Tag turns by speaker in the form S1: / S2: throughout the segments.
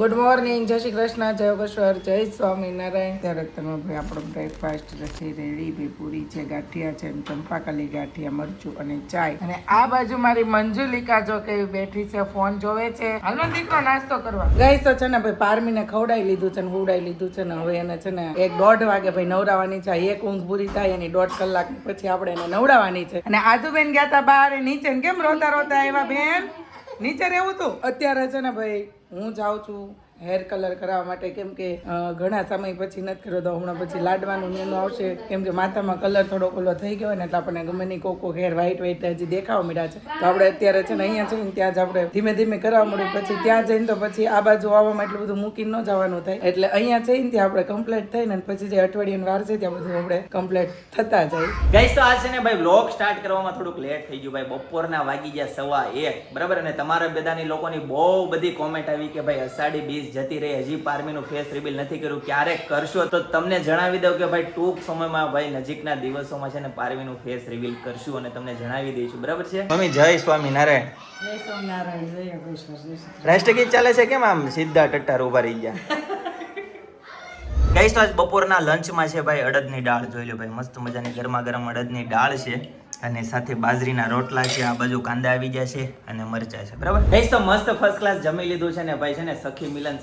S1: Good morning, જય શ્રી કૃષ્ણ, જય યોગેશ્વર, જય સ્વામિનારાયણ. ત્યારે તમે ભાઈ આપણો બ્રેકફાસ્ટ છે રેડી. ભાઈ પૂરી છે, ગાંઠિયા છે, ચંપાકલી ગાંઠિયા, મરચું અને ચાય. અને આ બાજુ મારી મંજુલિકા જો કે બેઠી છે, ફોન જોવે છે. હાલો દીકરો નાસ્તો કરવા ગઈ તો છે ને ભાઈ પારમીને ખવડાવી લીધું છે ને હુવડાવી લીધું છે ને હવે એને છે ને 1-1:30 વાગે ભાઈ નવડાવવાની છે. એક ઊંઘ પૂરી થાય એની 1.5 કલાક પછી આપણે એને નવડાવવાની છે. અને આદુબેન ગયા તા બહાર નીચે, કેમ રોતા રોતા આવ્યા બેન? નીચે રહેવું તું. અત્યારે છે ને ભાઈ હું જાઉં છું હેર કલર કરાવવા માટે, કેમ કે ઘણા સમય પછી નથી કર્યો તો હમણાં પછી લાડવાનું એનું આવશે, કેમ કે માથામાં કલર થોડો ઓલો થઈ ગયો ને એટલે આપણને ગમે નહીં કોકો હેર વ્હાઈટ હજી દેખાવા મળ્યા છે. તો આપણે અત્યારે છે ને અહીંયા છે ને ત્યાં જ આપણે ધીમે ધીમે કરાવવા મળ્યું. પછી ત્યાં જઈને તો પછી આ બાજુ આવવામાં એટલું બધું મૂકીને ન જવાનું થાય, એટલે અહીંયા જઈને ત્યાં આપણે કમ્પ્લીટ થઈને પછી જે અઠવાડિયાની વાર છે ત્યાં બધું આપણે કમ્પ્લીટ થતા જાય.
S2: ગાઈસ તો આજ છે ને ભાઈ વ્લોગ સ્ટાર્ટ કરવામાં થોડુંક લેટ થઈ ગયું ભાઈ. બપોરના વાગી ગયા 1:15 બરાબર. અને તમારા બધાની લોકોની બહુ બધી કોમેન્ટ આવી કે ભાઈ અષાઢી બીજ જતી રહી, હજી પારમીનું ફેસ રિવીલ નથી કર્યું, ક્યારેક કરશો? તો તમને જણાવી દઉં કે ભાઈ ટૂંક સમયમાં ભાઈ નજીકના દિવસોમાં છે ને પારમીનું ફેસ રિવીલ કરશું અને તમને જણાવી દઈશું, બરાબર છે? મમ્મી જય સ્વામિનારાયણ.
S1: જય સ્વામિનારાયણ, જય યોગેશ્વર.
S2: રાષ્ટ્રગીત ચાલે છે કેમ આમ સીધા ટટ્ટાર ઉભા રહી ગયા? ગાઈસ તો આજ બપોરના લંચમાં છે ભાઈ અડદની દાળ. જોઈ લો ભાઈ, મસ્ત મજાની ગરમા ગરમ અડદની દાળ છે અને સાથે બાજરીના રોટલા છે. આ બાજુ કાંદા આવી ગયા છે અને મરચા છે, બરાબર. ગાઈસ તો મસ્ત ફર્સ્ટ ક્લાસ જમી લીધું છે ને ભાઈ. છે ને સખી મિલન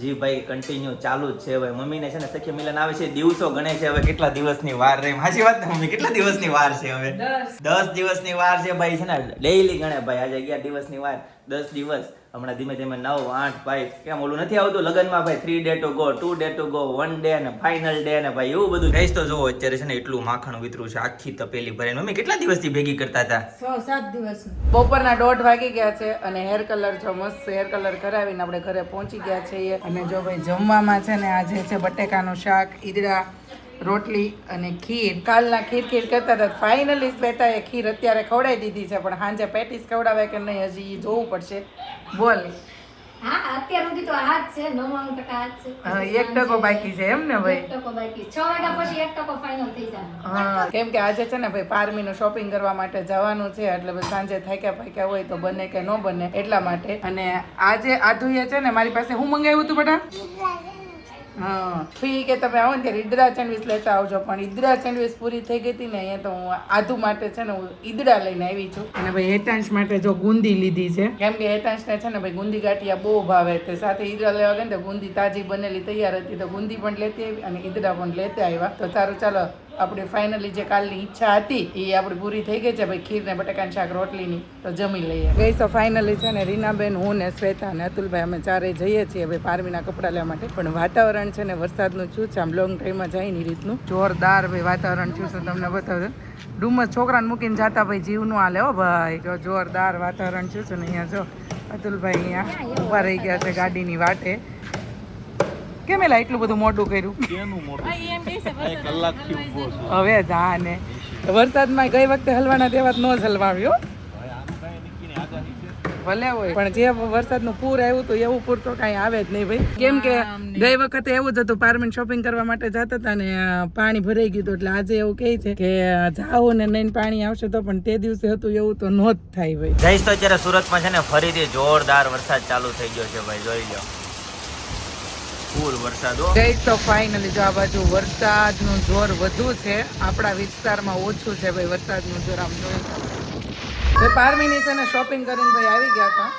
S2: હજી ભાઈ કન્ટિન્યુ ચાલુ જ છે ભાઈ. મમ્મીને છે ને સખી મિલન આવે છે, દિવસો ગણે છે હવે કેટલા દિવસની વાર રહી. સાચી વાત ને મમ્મી? કેટલા દિવસની વાર છે હવે? 10 દિવસની વાર છે ભાઈ. છે ને ડેઈલી ગણે ભાઈ. આજે 11 દિવસની વાર, 10 દિવસ, હમણાં ધીમે ધીમે 9, 8 ભાઈ. કેમ ઓલું નથી આવતું લગનમાં ભાઈ 3 day to go, 2 day to go, 1 day અને ફાઇનલ ડે ને ભાઈ એવું બધું. ગાઈસ તો જો અત્યારે છે ને એટલું માખણ વિતરું છે આખી તપેલી ભરીને. મમ્મી કેટલા દિવસથી ભેગી કરતા હતા?
S1: 6-7 દિવસ. બપોરના 1:30 વાગી ગયા છે અને હેર કલર જો મસ્ત હેર કલર કરાવીને આપણે ઘરે પહોંચી ગયા છીએ. અને જો ભાઈ જમવામાં છે ને આજે છે બટેકાનું શાક, ઈદડા, રોટલી અને ખીર. કાલના ખીર કરતા હતા. ફાઇનલી શ્વેતાએ ખીર અત્યારે ખવડાવી દીધી છે, પણ સાંજે પેટીસ ખવડાવે કે નહીં હજી જોવું પડશે. બોલ.
S3: હા, અત્યાર સુધી તો આ જ છે, 99% આ જ છે.
S1: 1% બાકી છે એમ ને ભાઈ?
S3: 1% બાકી. 6 વાગ્યા પછી 1% ફાઇનલ થઈ જાય.
S1: હા, કેમ કે આજે છે ને ભાઈ પારમીનું શોપિંગ કરવા માટે જવાનું છે, એટલે ભાઈ સાંજે થાક્યા પાક્યા હોય તો બને કે ન બને એટલા માટે. અને આજે આધુએ છે ને મારી પાસે હું મંગાવ્યું હતું બેટા? હા, ફી કે તમે આવો ને ત્યારે ઈદડા સેન્ડવીચ લેતા આવજો. પણ ઈદડા સેન્ડવીચ પૂરી થઈ ગઈ હતી ને અહીંયા તો હું આધુ માટે છે ને હું ઈદડા લઈને આવી છું. અને ભાઈ હેતાંશ માટે જો ગુંદી લીધી છે, કેમ કે હેતાંશને છે ને ભાઈ ગુંદી ગાંઠિયા બહુ ભાવે. તે સાથે ઈદડા લેવા ગયા ને તો ગુંદી તાજી બનેલી તૈયાર હતી, તો ગુંદી પણ લેતી આવી અને ઈદડા પણ લેતા આવ્યા. તો સારું, ચાલો આપણી ફાઇનલી જે કાલની ઈચ્છા હતી એ આપણી પૂરી થઈ ગઈ છે ભાઈ. ખીર ને બટાકાનું શાક રોટલીની તો જમી લઈએ. ગઈ તો ફાઇનલી છે ને રીનાબેન, હું ને શ્વેતા ને અતુલભાઈ અમે ચારે જઈએ છીએ ભાઈ પારમીના કપડાં લેવા માટે. પણ વાતાવરણ છે ને વરસાદનું થયું છે, આમ લોંગ ડ્રાઈવમાં જાય ની રીતનું જોરદાર ભાઈ વાતાવરણ થયું છે. તમને બતાવું ડુમસ છોકરાને મૂકીને જાતા ભાઈ જીવ નું હાલે હો ભાઈ. જો જોરદાર વાતાવરણ થયું છે ને અહીંયા જો અતુલભાઈ અહીંયા ઊભા રહી ગયા છે ગાડીની વાટે. કેમ એલા એટલું બધું મોટું કર્યું? હવે જા ને વરસાદમાં ગઈ વખતે હલવાના તેવા ન જ હલવાવ્યો ભલે હોય, પણ જે વરસાદનું પૂર આવ્યું હતું એવું પૂર તો કાંઈ આવે જ નહીં ભાઈ. કેમ કે ગઈ વખતે એવું જ હતું, પારમીન શોપિંગ કરવા માટે જતા હતા ને પાણી ભરાઈ ગયું હતું. એટલે આજે એવું કહે છે કે જાઓ ને નહીં પાણી આવશે તો, પણ તે દિવસે હતું એવું તો ન જ થાય ભાઈ.
S2: ગાઈસ તો અત્યારે સુરતમાં છે ને ફરીથી જોરદાર વરસાદ ચાલુ થઈ ગયો છે ભાઈ. જોઈ લો ફૂલ વરસાદ.
S1: ગઈ તો ફાઇનલી જો આ બાજુ વરસાદનું જોર વધુ છે, આપણા વિસ્તારમાં ઓછું છે ભાઈ વરસાદનું જોર. આમ જોઈ ભાઈ પારમીની છે ને શોપિંગ કરીને ભાઈ આવી ગયા હતા.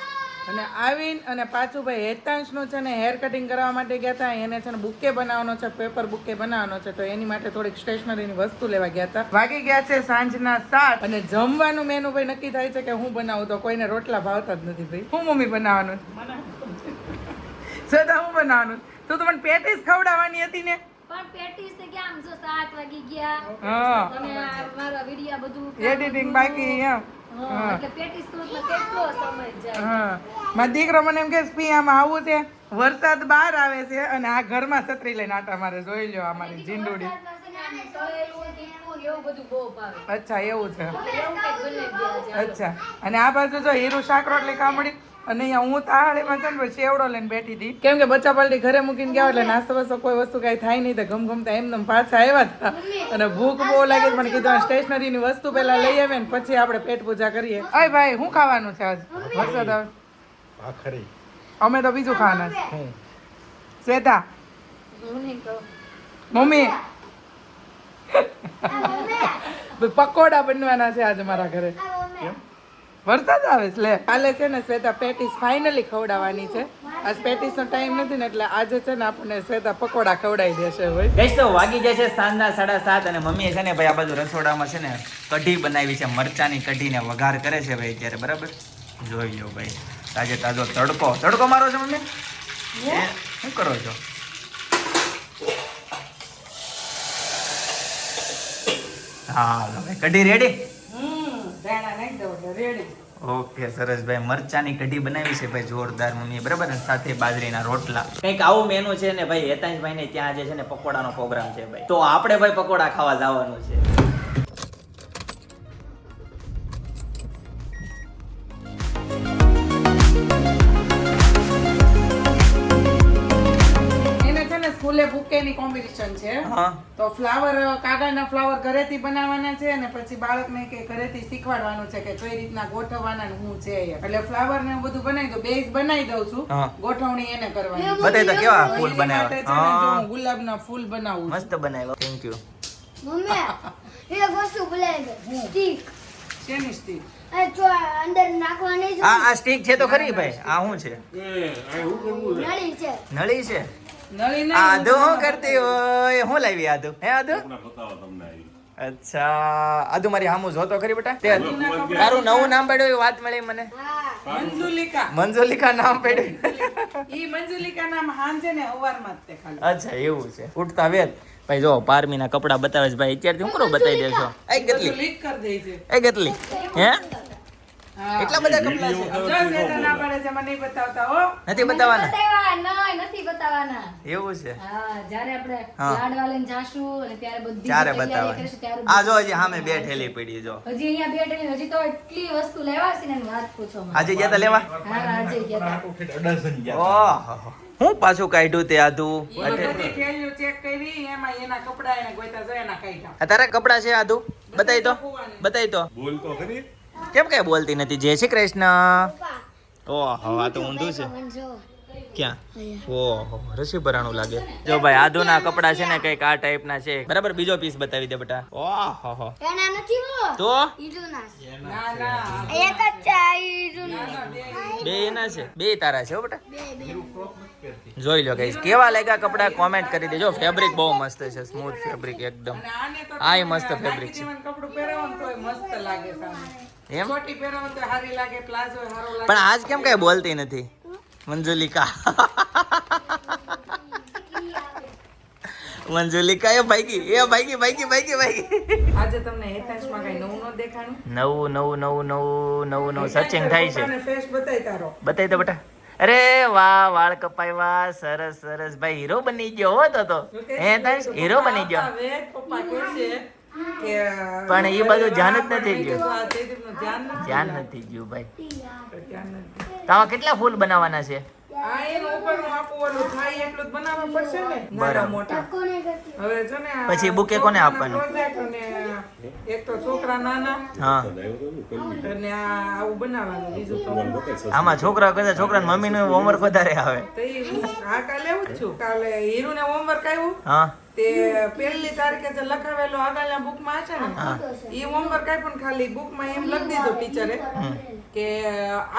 S1: અને આવીને અને પાછું ભાઈ હેતાંશનું છે ને હેર કટિંગ કરવા માટે ગયા હતા. એને છે ને બુકે બનાવવાનો છે, પેપર બુકે બનાવવાનો છે, તો એની માટે થોડીક સ્ટેશનરીની વસ્તુ લેવા ગયા હતા. વાગી ગયા છે સાંજના 7 અને જમવાનું મેનુ ભાઈ નક્કી થાય છે કે હું બનાવું, તો કોઈને રોટલા ભાવતા જ નથી ભાઈ. હું મમ્મી બનાવવાનું સદા હું બનાવવાનું. તો મને પેટીસ ખવડાવવાની હતી ને,
S3: પણ પેટીસ ને કેમ જો 7 વાગી ગયા.
S1: હા,
S3: અને મારા વિડિયા બધું
S1: એડિટિંગ બાકી એમ.
S3: એટલે પેટીસ તો કેટલો સમય જાય.
S1: હા, મારો દીકરો મને એમ કે સ્પી આમાં આવું છે, વરસાદ બહાર આવે છે અને આ ઘરમાં છત્રી લઈને આટા મારે. જોઈ લો અમારી જીંડુડી. અચ્છા એવું છે. અચ્છા, અને આ બાજુ જો હીરું શાક રોટલી કામડી. અને અહીંયા હું તાળીમાં છે ને સેવડો લઈને બેઠી હતી, કેમ કે બચ્ચા પલટી ઘરે મૂકીને ગયા એટલે નાસ્તો બસ્તો કોઈ વસ્તુ કઈ થાય નહીં. તો ગમગમતા એમને પાછા આવ્યા હતા અને ભૂખ બહુ લાગી મને કીધું સ્ટેશનરીની વસ્તુ પેલા લઈ આવે ને પછી આપણે પેટ પૂજા કરીએ. અય ભાઈ શું ખાવાનું છે આજ? વરસાદ આવે અમે તો બીજું ખાવાના છે. શ્વેતા
S3: હું નહીં કહું.
S1: મમ્મી પકોડા બનવાના છે આજે મારા ઘરે. વરસાદ આવે છે લે. કાલે છે ને શ્વેતા પેટીસ ફાઇનલી ખવડાવવાની છે. આજ પેટીસ નો ટાઈમ નથી ને એટલે આજે છે ને આપણને શ્વેતા પકોડા ખવડાવી દેશે. હોય
S2: ગઈશ તો વાગી જાય છે સાંજના 7:30 અને મમ્મીએ છે ને ભાઈ આ બાજુ રસોડામાં છે ને કઢી બનાવી છે, મરચાની કઢીને વઘાર કરે છે ભાઈ અત્યારે. બરાબર, જોઈ લો ભાઈ તાજે તાજો તડકો મારો છે મમ્મી. શું કરો છો? હા ભાઈ કઢી રેડી.
S1: ધાણા નાખી દો એટલે રેડી.
S2: ઓકે સરસ ભાઈ, મરચાની કઢી બનાવી છે ભાઈ જોરદાર મમ્મીએ. બરાબર ને સાથે બાજરીના રોટલા. કંઈક આવું મેનુ છે ને ભાઈ. હેતાંશભાઈ ને ત્યાં જે છે ને પકોડાનો પ્રોગ્રામ છે ભાઈ, તો આપણે ભાઈ પકોડા ખાવા જવાનું છે.
S1: એને છે ને સ્કૂલે બુકેની કોમ્પિટિશન છે.
S2: હા
S1: તો ફ્લાવર, કાગળના ફ્લાવર ઘરેથી બનાવવાના છે અને પછી બાળકને કે ઘરેથી શીખવાડવાનું છે કે કઈ રીતના ગોઠવવાના ને શું છે એ. એટલે ફ્લાવર ને એવું બધું બનાવી દો, બેઝ બનાવી દઉં છું.
S2: હા.
S1: ગોઠવણી એને કરવાની.
S2: બતાવી તો કેવા ફૂલ
S1: એની માટે છે ને જો
S2: બનાવ્યા.
S1: હું ગુલાબના ફૂલ બનાવું છું.
S2: મસ્ત બનાવ્યો, થેન્ક યુ.
S3: મમ્મી એક વસ્તુ ભૂલાઈ ગઈ. સ્ટીક.
S1: શેની સ્ટીક?
S3: આ જો અંદર નાખવાની છે.
S2: આ સ્ટીક છે તો ખરી ભાઈ. આ શું છે?
S3: નળી છે.
S2: નળી છે.
S1: નળી નહીં.
S2: આદુ શું કરતી હોય? શું લાવી આદુ? હે આદુ? અચ્છા આદુ મારી હામું જોતો ખરી બેટા. તે તારું નવું નામ પાડ્યું એ વાત મળી મને.
S3: હા.
S1: મંજુલિકા.
S2: મંજુલિકા નામ પાડ્યું.
S1: ઈ મંજુલિકા નામ હાંજે ને હવારમાં જ તે ખાલી.
S2: અચ્છા એવું છે. ઉઠતા વેત ભાઈ જો પારમીના કપડા બતાવે છે ભાઈ. અત્યારથી હું કરો બતાવી દેશો. એ
S1: બધું
S2: કેટલી?
S1: લીક કરી દે છે.
S2: એ કેટલી? હે
S1: હા.
S2: એટલા બધા કપડા છે?
S1: જો શ્વેતા ના પાડે છે, મને નહીં બતાવતા હો.
S2: નથી બતાવવાના?
S3: બતાવવા નથી બતાવવાના.
S2: એવું છે.
S3: હા, જ્યારે આપણે
S2: હા.
S3: લાડવા લઈને જાશું અને ત્યારે બધી
S2: ચારે
S3: તૈયારી
S2: બતાવવાની.
S3: કરીશું ત્યારે
S2: આ જો હજી સામે બે ઠેલી પડી જો.
S3: હજી અહીંયા બેઠેલી હજી તો એટલી વસ્તુ લેવા છે ને એની વાત પૂછો માં.
S2: આજે ગયા તા લેવા?
S3: હા, આજે ગયા તા.
S2: ઓહો હું પાછું કાઢ્યું તે આધુ.
S1: ઈ બધી થેલીઓ ચેક કરી, એમાં એના કપડા એને ગોઈતા જો એના કાઢ્યા.
S2: આ તારા કપડા છે આધુ? બતાવી તો, બતાવી તો.
S4: બોલ તો ખરી.
S2: કેમ કઈ બોલતી નથી? જય શ્રી કૃષ્ણ. ઓહો આ તો ઊંધું છે. ક્યાં? ઓહો રસી ભરાણું લાગે. જો ભાઈ આધુના કપડા છે ને કઈક આ ટાઈપ ના છે. બરાબર, બીજો પીસ બતાવી દે બેટા. ઓહો
S3: એના નથી હો.
S2: તો
S3: ઈજુના છે.
S1: ના ના
S3: એક જ છે આ ઈજુના.
S2: બે એના છે, બે તારા છે હો બેટા. જોઈ લો ગાઈસ કેવા લાગ્યા કપડા કોમેન્ટ કરી દેજો. ફેબ્રિક બહુ મસ્ત છે, સ્મૂથ ફેબ્રિક એકદમ.
S1: અને આને તો
S2: આય
S1: તમે
S2: મસ્ત ફેબ્રિક છે.
S1: નાખી દેવાનું કપડું પહેરાવો ને તોય મસ્ત લાગે સામે.
S2: એમ
S1: છોટી પહેરાવો તો સારી લાગે, પ્લાઝો સારો લાગે.
S2: પણ આજ કેમ કઈ બોલતી નથી મંજુલિકા? મંજુલિકા એ ભાગી.
S1: આજે તમને હેતાંશમાં કઈ નવું ન દેખાણું?
S2: નવું સર્ચિંગ થાય છે.
S1: ફેસ બતાય તારો.
S2: બતાવી દો બેટા. અરે વાહ વાળ કપાવ્યા, સરસ ભાઈ હીરો બની ગયો હો તો હે તાંશ હીરો બની ગયો.
S1: હવે પપ્પા કહે છે કે
S2: પણ એ બધું ધ્યાન જ નથી ગયું.
S1: આ તેદીપનું ધ્યાન નથી.
S2: ધ્યાન નથી ગયું ભાઈ.
S1: ધ્યાન નથી.
S2: તો આવા કેટલા ફૂલ બનાવવાના છે?
S1: આ એનું ઉપરનું આખું ઓલું થાય એટલું જ બનાવવા પડશે ને, નાના
S2: બરાબર.
S1: મોટા.
S3: કોને કરતી?
S1: હવે છે ને આ
S2: પછી બુકે કોને
S1: છોકરાના
S2: આપવાનું?
S1: project અને એક તો છોકરા નાના
S2: હા
S1: અને આ આવું બનાવવાનું, બીજું તો
S2: આમાં છોકરા કરતા છોકરાની મમ્મીનું હોમવર્ક વધારે આવે.
S1: તો ઈ આ કાલે એવું જ છું. કાલે હીરુને હોમવર્ક આવ્યું
S2: હા
S1: તે પહેલી તારીખે જે લખાવેલું આગળના બુકમાં છે ને ઈ હોમવર્ક આપ્યું ને ખાલી બુકમાં એમ લખી દીધું ટીચરે કે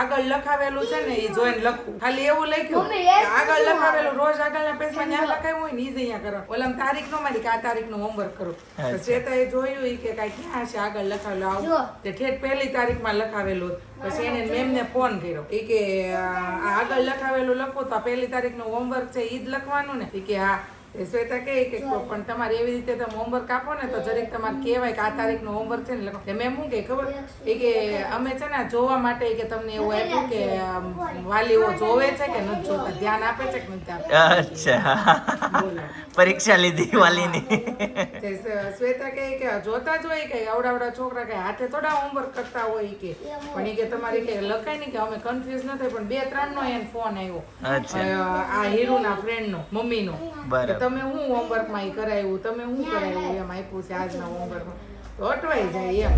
S1: આગળ લખાવેલું છે ને ઈ જોઈને લખવું. ખાલી એવું લખ્યું કે આગળ લખાવેલું રોજ આગળના પેજમાં જ્યાં લખાયું હોય ને ઈ જ અહીંયા કરો. ઓલામાં તારીખ નો મારી કે આ તારીખનું હોમવર્ક કરો. તો શ્વેતાએ જોયું ઈ કે કાંઈ ક્યાં છે આગળ લખાવેલું આવું તે ઠેઠ પહેલી તારીખમાં લખાવેલું. પછી એને મેમને ફોન કર્યો ઈ કે આ આગળ લખાવેલું લખો તો આ પહેલી તારીખનું હોમવર્ક છે ઈ જ લખવાનું ને? ઈ કે હા. એ શ્વેતા કહે કે પણ તમારે એવી રીતે તમે હોમવર્ક આપો ને તો જરીક તમારે કહેવાય કે આ તારીખનું હોમવર્ક છે ને લખો. તે મેમ શું કે ખબર એ કે અમે છે ને જોવા માટે કે તમને એવું આપ્યું કે વાલીઓ જોવે છે કે નથી જોતા, ધ્યાન આપે છે કે નથી આપતા.
S2: અચ્છા
S1: બોલો.
S2: પરીક્ષા લીધી વાલીની.
S1: તે શ્વેતા કહે કે જોતા જ હોય કે આવડા છોકરા કે હાથે થોડા હોમવર્ક કરતા હોય કે પણ એ કે તમારે કે લખાય નહીં કે અમે કન્ફ્યુઝ ન થાય. પણ 2-3 નો એને ફોન આવ્યો
S2: અચ્છા
S1: આ હીરુના ફ્રેન્ડનો, મમ્મીનો.
S2: બરાબર.
S1: તમે હું હોમવર્કમાં ઈ કરાવ્યું, તમે હું કરાવ્યું એમ આપ્યું છે આજના હોમવર્કમાં, તો અટવાઈ જાય એમ.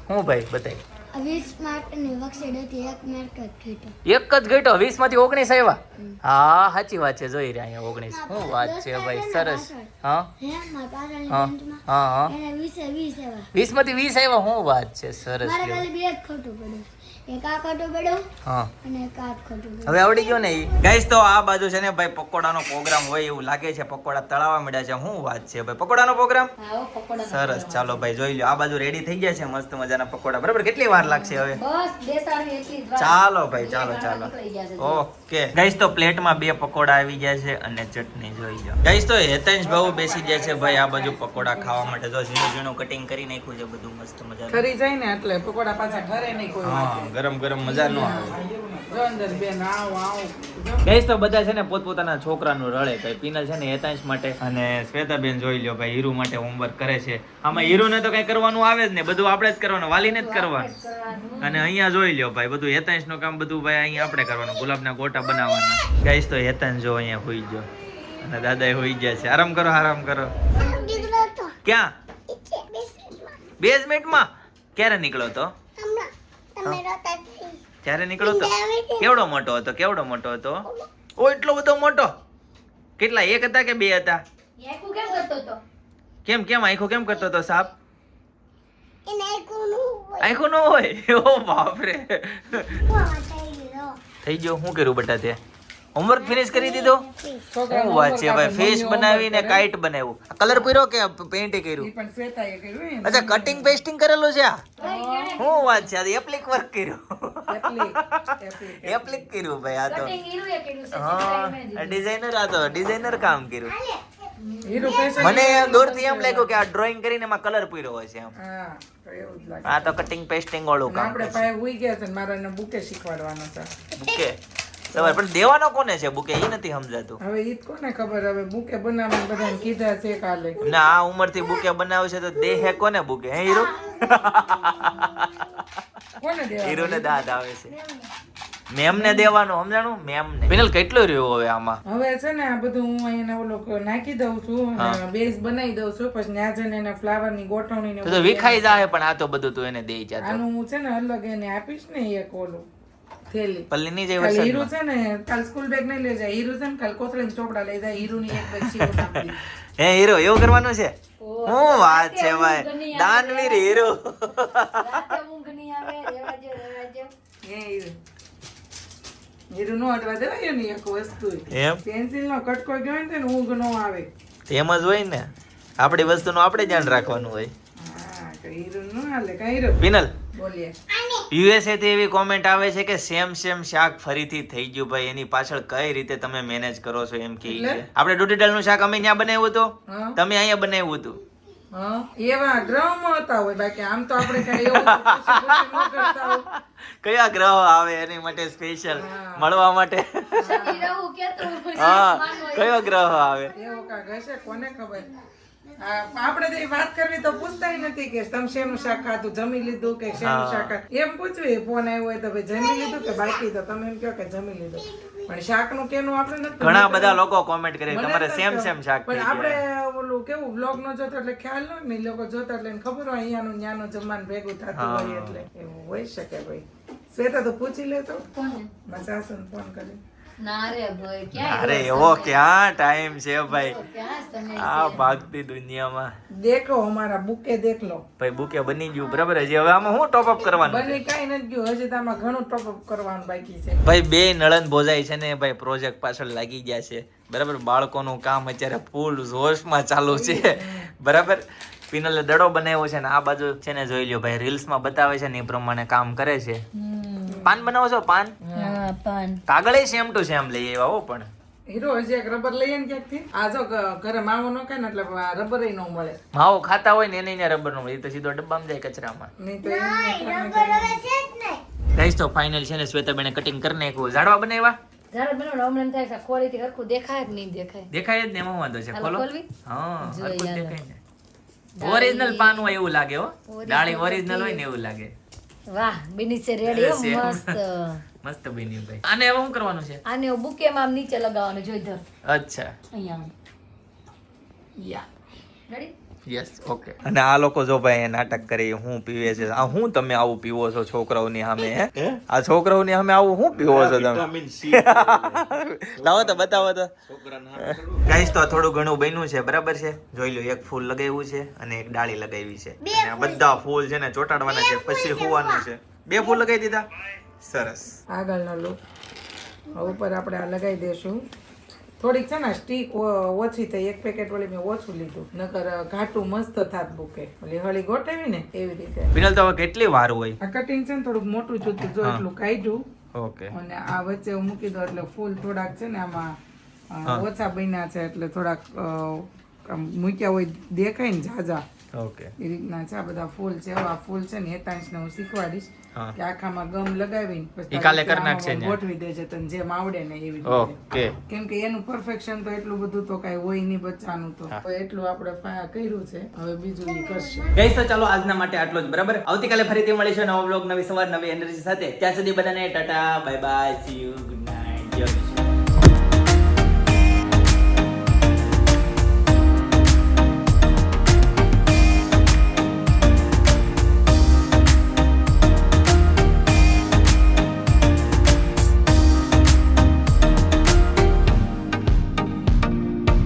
S2: હું ભાઈ બતાવી.
S4: 20 માર્કની વર્કશીટ હતી, 1 માર્ક જ ઘટ્યો.
S2: એક જ ઘટ્યો 20 માંથી 19 આવ્યા. હા સાચી વાત છે, જોઈ રહ્યા અહીંયા 19. શું વાત છે ભાઈ, સરસ. હા
S4: હે મારા પાછળની
S2: હા
S4: બેન્ચમાં
S2: હા હા
S4: એને 20 આવ્યા.
S2: 20 માંથી 20 આવ્યા. શું વાત છે, સરસ.
S4: મારે ખાલી 2 જ ખોટું પડ્યું. એક આ ખોટું પડ્યું
S2: હા
S4: અને એક આ ખોટું પડ્યું.
S2: હવે આવડી ગયો ને ગાઈસ. તો આ બાજુ છે ને ભાઈ પકોડાનો પ્રોગ્રામ હોય એવું લાગે છે. પકોડા તળાવવા મળ્યા છે. શું વાત છે ભાઈ, પકોડાનો પ્રોગ્રામ
S3: આવો પકોડા
S2: સરસ. ચાલો ભાઈ જોઈ લો, આ બાજુ રેડી થઈ ગયા છે મસ્ત મજાના પકોડા. બરાબર, કેટલી વાર લાગશે હવે?
S3: બસ બેસાડવી એટલી જ વાર.
S2: ચાલો ભાઈ, ચાલો ચાલો.
S3: નીકળી ગયા છે.
S2: ઓકે ગાઈસ, તો પ્લેટમાં 2 પકોડા આવી ગયા છે અને ચટણી જોઈ લો ગાઈસ. તો હેતેશ ભાऊ બેસી ગયા છે ભાઈ આ બાજુ પકોડા ખાવા માટે. જો ઝીણું ઝીણું કટિંગ કરી નાખ્યું છે બધું મસ્ત મજાનું.
S1: ખરી જાય ને એટલે પકોડા પાછા ઠરે નહીં કોઈ
S2: હા,
S1: વાતે.
S2: ગરમ ગરમ મજા ન આવે.
S1: જો અંદર બેન આવો આવો.
S2: ગાઈસ, તો બધા છે ને પોતપોતાના છોકરાનું રળે ભાઈ. પીનલ છે ને હેતાંશ માટે અને શ્વેતાબેન જોઈ લ્યો ભાઈ હીરુ માટે હોમવર્ક કરે છે. આમાં હીરુને તો કઈ કરવાનું આવે જ ને, બધું આપણે જ કરવાનું, વાલીને જ કરવાનું. અને અહીંયા જોઈ લ્યો ભાઈ બધું હેતાંશ નું કામ બધું ભાઈ અહીંયા આપણે કરવાનું, ગુલાબના ગોટા બનાવવાના. ગાઈસ, તો હેતાંશ જો અહીંયા હોઈ ગયો અને દાદા હોઈ ગયા છે. આરામ કરો, આરામ કરો.
S4: દીકરો હતો.
S2: ક્યાં?
S4: ઈચ્છે બેસમાં.
S2: બેઝમેન્ટમાં? ક્યારે નીકળ્યો તો?
S4: હમણાં તમે રોતા થઈ.
S2: ક્યારે નીકળ્યો તો? કેવડો મોટો હતો? કેવડો મોટો હતો? ઓ એટલો બધો મોટો. કેટલા, 1 હતા કે 2 હતા?
S3: આખું કેમ કરતો હતો?
S2: કેમ કેમ આંખો કેમ કરતો હતો સાપ?
S4: એને કોનું હોય.
S2: આંખો ન હોય? ઓ બાપ રે.
S4: કોણ થઈ ગયો.
S2: થઈ ગયો. શું કર્યું બેટા તે? હોમવર્ક ફિનિશ કરી દીધો?
S1: છોકરાનું
S2: શું વાત છે
S1: homework
S2: ભાઈ,
S1: આપણે
S2: ફેસ
S1: મમ્મી
S2: બનાવીને
S1: homework કરે.
S2: કાઈટ બનાવ્યું. કલર પૂર્યો કે પેઇન્ટ
S1: ઈ
S2: કર્યું?
S1: પણ શ્વેતાએ કર્યું હે ને.
S2: અચ્છા, કટિંગ પેસ્ટિંગ કરેલું છે આ? શું વાત છે, આ એપ્લિક વર્ક કર્યું.
S1: એપ્લિક.
S2: એપ્લિક કર્યું ભાઈ આ તો.
S3: કટિંગ હીરુએ કર્યું છે,
S2: હા,
S3: સીધું મેં
S2: ડિઝાઇનર આ તો ડિઝાઇનર કામ કર્યું.
S1: હીરો fashion
S2: મને
S1: designer
S2: દૂરથી એમ લાગ્યું કે આ ડ્રોઈંગ કરીને એમાં કલર પૂર્યો હોય છે એમ.
S1: હા, તો એવું જ લાગે.
S2: આ તો કટિંગ પેસ્ટિંગ વાળું
S1: અને
S2: કામ
S1: આપણે
S2: છે.
S1: પાસે ઉઈ ગયા છે ને મારે એને બુકે શીખવાડવાનો છે.
S2: બુકે સવારે પણ દેવાનો કોને છે બુકે, એ નથી સમજાતું.
S1: હવે ઈ જ કોને ખબર, હવે બુકે બનાવવાનું બધાને કીધા છે કાલે.
S2: ને આ ઉંમરથી બુકે બનાવશે તો દેહે કોને બુકે? હે હીરો?
S1: કોને દેવા?
S2: હીરોને દાદ આવે છે. મેમને દેવાનું, સમજાણું? મેમને. પિનલ કેટલો રહ્યો હવે આમાં?
S1: હવે છે ને આ બધું હું અહીંયા ઓલો નાખી દઉં છું અને બેઝ બનાવી દઉં છું, પછી ત્યાં જઈને એના ફ્લાવર ની ગોઠવણી ને
S2: તો વિખાઈ જાય પણ આ તો બધું તું એને દઈ જાતો.
S1: આનું હું છે ને અલગ એને આપીશ ને એક ઓલું થેલી.
S2: પલ્લી ની જે
S1: કાલ હીરો
S2: વરસાદ
S1: છે ને કાલ સ્કૂલ બેગ નહીં લઈ જાય, હીરો છે ને કાલ કોથળીને ચોપડા લઈ જાય, હીરો ની એક બેગ સીવું નાખી.
S2: હે હીરો એવું કરવાનું છે?
S3: ઓહ,
S2: શું વાત છે
S3: રાતે
S2: ભાઈ,
S3: ઊંઘ નહીં આવે.
S2: દાનવીર હીરો.
S3: રાતે ઊંઘ નહીં આવે, રેવા દ્યો.
S1: હે હીરો. હીરો નો અડવા દેવાય ને એક વસ્તુ.
S2: એમ
S1: પેન્સિલ નો કટકો ગયો ને તો ઊંઘ નો આવે.
S2: એમ જ હોય ને, આપણી વસ્તુનું આપણે ધ્યાન રાખવાનું હોય.
S1: હા, તો હીરો નો હાલે. કાંઈ હીરો
S2: પિનલ,
S1: બોલીએ.
S2: યુએસએ થી એવી કોમેન્ટ આવે છે કે સેમ શાક ફરીથી થઈ ગયું ભાઈ, એની પાછળ કઈ રીતે તમે મેનેજ કરો છો એમ કે છે.
S1: એટલે?
S2: આપણે ડુટીડલ નું શાક અમે ત્યાં બનાવ્યું હતું,
S1: હા.
S2: તમે અહીંયા બનાવ્યું હતું.
S1: હા, એવા ગ્રહમાં હતા હોય, બાકી આમ તો આપણે કઈ એવું ખુશી ન કરતા હોય.
S2: કયા ગ્રહ આવે એની માટે સ્પેશિયલ મળવા માટે?
S3: શનિ રાહુ કેતુ
S2: હા,
S3: માનો
S2: કયો ગ્રહ આવે?
S1: એવો કાંઈક હશે, કોને ખબર. આપણે તો ઈ વાત કરવી તો પૂછતાય નથી કે તમે શેનું શાક ખાધું, જમી લીધું કે શેનું શાક ખાધું. એમ પૂછવી, ફોન આવ્યો હોય તો ભાઈ જમી લીધું કે બાકી, તો તમે એમ કહો કે જમી લીધું. પણ શાકનું કેનું આપણે નથી.
S2: ઘણા બધા લોકો કોમેન્ટ કરે
S1: મને
S2: તમારે
S1: નથી
S2: સેમ શાક થઈ
S1: પણ
S2: ગયા.
S1: આપણે ઓલું કેવું બ્લોગ નો જોતો એટલે ખ્યાલ ન હોય ને, ઈ લોકો જોતા એટલે એને ખબર હોય અહીંયાનું ન્યાનું જમવાનું ભેગું થતું હોય, એટલે એવું હોઈ શકે ભાઈ. શ્વેતા તો પૂછી લેતો
S3: કોને?
S1: મારા સાસુને ફોન કરી.
S3: ના રે ભાઈ, ક્યાં
S2: અરે એવો ક્યાં ટાઈમ છે ભાઈ
S3: ક્યાં સમય
S2: આ ભાગતી દુનિયામાં.
S1: દેખો અમારા બુકે દેખ લો.
S2: ભાઈ બુકે બની ગયું બરાબર, હજી હવે આમાં શું ટોપ અપ કરવાનું છે?
S1: બની કાંઈ નથી ગયું, હજી તો આમાં ઘણું ટોપ અપ કરવાનું બાકી છે.
S2: ભાઈ બે નળન ભોજાઈ છે ને ભાઈ પ્રોજેક્ટ પાછળ લાગી ગયા છે બરાબર. બાળકોનું કામ અત્યારે ફૂલ જોશમાં ચાલુ છે બરાબર. પિનલે દડો બનાવ્યો છે ને આ બાજુ છે ને જોઈ લ્યો ભાઈ રીલ્સમાં બતાવે છે ને એ પ્રમાણે કામ કરે છે. પાન બનાવો છો? પાન
S3: હા પાન
S2: કાગળ સેમ ટુ સેમ લઈ આવ્યા હો. પણ
S1: હીરો હજી એક રબર લઈએ ને ક્યાંકથી. આ જો ઘરે માવો ન ખાય ને એટલે રબર ન મળે.
S2: માવો ખાતા હોય ને એને રબર નો મળે, એ તો સીધો ડબ્બામાં જાય કચરામાં.
S1: નહીં તો એને
S2: ગાઈસ તો ફાઇનલ છે ને શ્વેતાબેને કટિંગ કરી નાખ્યું. ઝાડવા બનાવ્યા
S3: ઝાડ બનાવવાનું હમણાં એમ થાય કે ખોલીથી હરખું દેખાય જ નહીં દેખાય.
S2: દેખાય જ ને, એમાં વાંધો છે.
S3: હાલો
S2: ખોલો.
S3: ખોલવી?
S2: હા,
S3: જોઈએ
S2: હરખું જ
S3: હાલો.
S2: દેખાય ને. ઓરિજિનલ પાન હોય એવું લાગે હો. ડાળી ઓરિજિનલ હોય ને એવું લાગે.
S3: વાહ બની છે રેડી હો,
S2: Same.
S3: મસ્ત.
S2: મસ્ત બન્યું ભાઈ. આને હવે શું કરવાનું છે?
S3: આને બુકેમાં આમ નીચે લગાવવાનું, જોઈ ધર
S2: અચ્છા,
S3: અહીંયા
S1: યા
S3: રેડી.
S2: Yes okay. અને આ લોકો જો ભાઈ નાટક કરે હું પીવે છે, આ હું તમે આવું પીવો છો છોકરાઓની સામે હે? આ છોકરાઓની સામે આવું હું પીવો છો તમે? લાવો તો બતાવો તો ગાઈસ. તો થોડું ઘણું બન્યું છે, બરાબર છે. જોઈ લો, એક ફૂલ લગાવ્યું છે અને એક ડાળી લગાવી છે, અને આ બધા ફૂલ છે ને ચોટાડવાના છે, પછી હોવાનું છે. 2 ફૂલ લગાવી દીધા, સરસ.
S1: આગળનો લુક ઉપર આપણે આ લગાવી દેશું. થોડીક છે ને સ્ટીક ઓછી થઈ, 1 પેકેટ વળી મેં ઓછું લીધું, નકર ઘાટું મસ્ત થાત બુકે. ઓલી હળી ગોઠવી ને એવી રીતે.
S2: વિનલ તો હવે કેટલી વાર હોય?
S1: આ કટિંગ છે ને થોડુંક મોટું જોતું, જો એટલું કાઢ્યું
S2: ઓકે.
S1: અને આ વચ્ચે હું મૂકી દો એટલે ફૂલ થોડાક છે ને આમાં ઓછા બન્યા છે એટલે થોડાક આમ મૂક્યા હોય દેખાય ને ઝાઝા
S2: ઓકે.
S1: એ રીતના છે. આ બધા ફૂલ છે. આ ફૂલ છે ને હેતાંશને હું શીખવાડીશ
S2: હા.
S1: કે આખામાં ગમ લગાવીને પછી
S2: ઈ કાલે
S1: તારી
S2: કરી નાખશે
S1: આમાં
S2: ને.
S1: ગોઠવી દેજે તને જેમ આવડે ને એવી રીતે.
S2: ઓકે.
S1: કેમ કે એનું પરફેક્શન તો એટલું બધું તો કઈ હોય નહીં બચ્ચાનું તો. તો એટલું આપણે કર્યું છે, હવે બીજું ઈ કરશે.
S2: ગાઈસ તો ચાલો આજના માટે આટલો જ, બરાબર. આવતીકાલે ફરીથી મળીશું નવો બ્લોગ, નવી સવાર, નવી એનર્જી સાથે. ત્યાં સુધી બધાને Tata, bye bye, C you, good night.